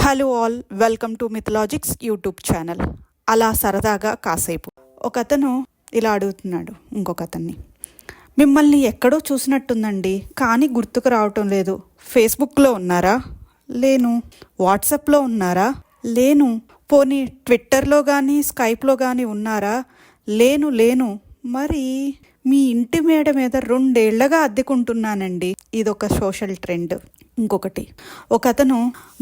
Hello all, welcome to Mythologics YouTube channel. అలా సరదాగా కాసేపు ఒకతను ఇలా అడుగుతున్నాడు ఇంకొక అతన్ని, మిమ్మల్ని ఎక్కడో చూసినట్టుందండి కానీ గుర్తుకు రావటం లేదు. ఫేస్బుక్లో ఉన్నారా? లేను. వాట్సాప్లో ఉన్నారా? లేను. పోనీ ట్విట్టర్లో కానీ స్కైప్లో కానీ ఉన్నారా? లేను. మరి మీ ఇంటి మేడ మీద 2 ఏళ్లగా అద్దెకుంటున్నానండి. ఇదొక సోషల్ ట్రెండ్. ఇంకొకటి, ఒక అతను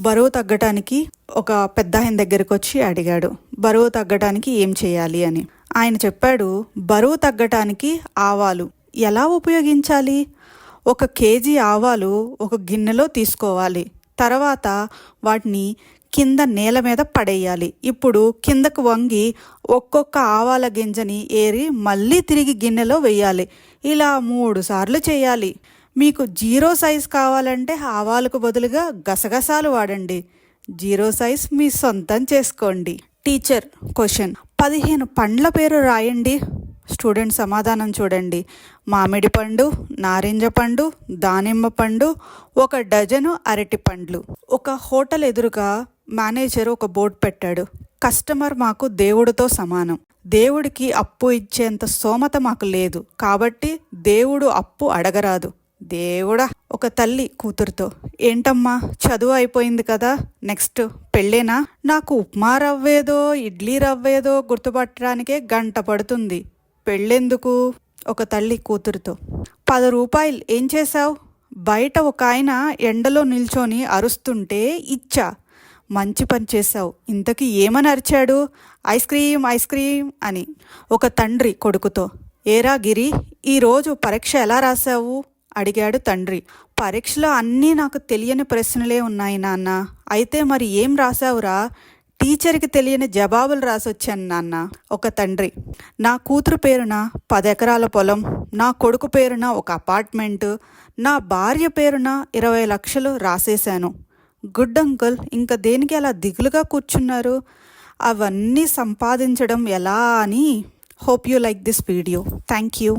బరువు తగ్గటానికి ఒక పెద్ద ఆయన దగ్గరికి వచ్చి అడిగాడు, బరువు తగ్గటానికి ఏం చేయాలి అని. ఆయన చెప్పాడు, బరువు తగ్గటానికి ఆవాలు ఎలా ఉపయోగించాలి? 1 కేజీ ఆవాలు ఒక గిన్నెలో తీసుకోవాలి. తర్వాత వాటిని కింద నేల మీద పడేయాలి. ఇప్పుడు కిందకు వంగి ఒక్కొక్క ఆవాల గింజని ఏరి మళ్ళీ తిరిగి గిన్నెలో వేయాలి. ఇలా 3 సార్లు చేయాలి. మీకు 0 సైజ్ కావాలంటే ఆవాలకు బదులుగా గసగసాలు వాడండి. 0 సైజ్ మీ సొంతం చేసుకోండి. టీచర్ క్వశ్చన్, 15 పండ్ల పేరు రాయండి. స్టూడెంట్ సమాధానం చూడండి. మామిడి పండు, నారింజ పండు, దానిమ్మ పండు, 1 డజను అరటి పండ్లు. ఒక హోటల్ ఎదురుగా మేనేజర్ ఒక బోర్డు పెట్టాడు, కస్టమర్ మాకు దేవుడితో సమానం. దేవుడికి అప్పు ఇచ్చేంత స్తోమత మాకు లేదు, కాబట్టి దేవుడు అప్పు అడగరాదు. దేవుడా. ఒక తల్లి కూతురుతో, ఏంటమ్మా చదువు అయిపోయింది కదా, నెక్స్ట్ పెళ్ళేనా? నాకు ఉప్మా రవ్వేదో ఇడ్లీ రవ్వేదో గుర్తుపట్టడానికే గంట పడుతుంది, పెళ్ళెందుకు? ఒక తల్లి కూతురుతో, 10 రూపాయలు ఏం చేశావు? బయట ఒక ఆయన ఎండలో నిల్చొని అరుస్తుంటే ఇచ్చా. మంచి పని చేశావు. ఇంతకీ ఏమని అరిచాడు? ఐస్ క్రీమ్ అని. ఒక తండ్రి కొడుకుతో, ఏరా గిరి, ఈరోజు పరీక్ష ఎలా రాశావు అడిగాడు తండ్రి. పరీక్షలో అన్నీ నాకు తెలియని ప్రశ్నలే ఉన్నాయి నాన్న. అయితే మరి ఏం రాశావురా? టీచర్కి తెలియని జవాబులు రాసొచ్చాను నాన్న. ఒక తండ్రి, నా కూతురు పేరున 10 ఎకరాల పొలం, నా కొడుకు పేరున 1 అపార్ట్మెంటు, నా భార్య పేరున 20 లక్షలు రాసేశాను. గుడ్ అంకుల్, ఇంకా దేనికి అలా దిగులుగా కూర్చున్నారు? అవన్నీ సంపాదించడం ఎలా అని. Hope you like this video. Thank you.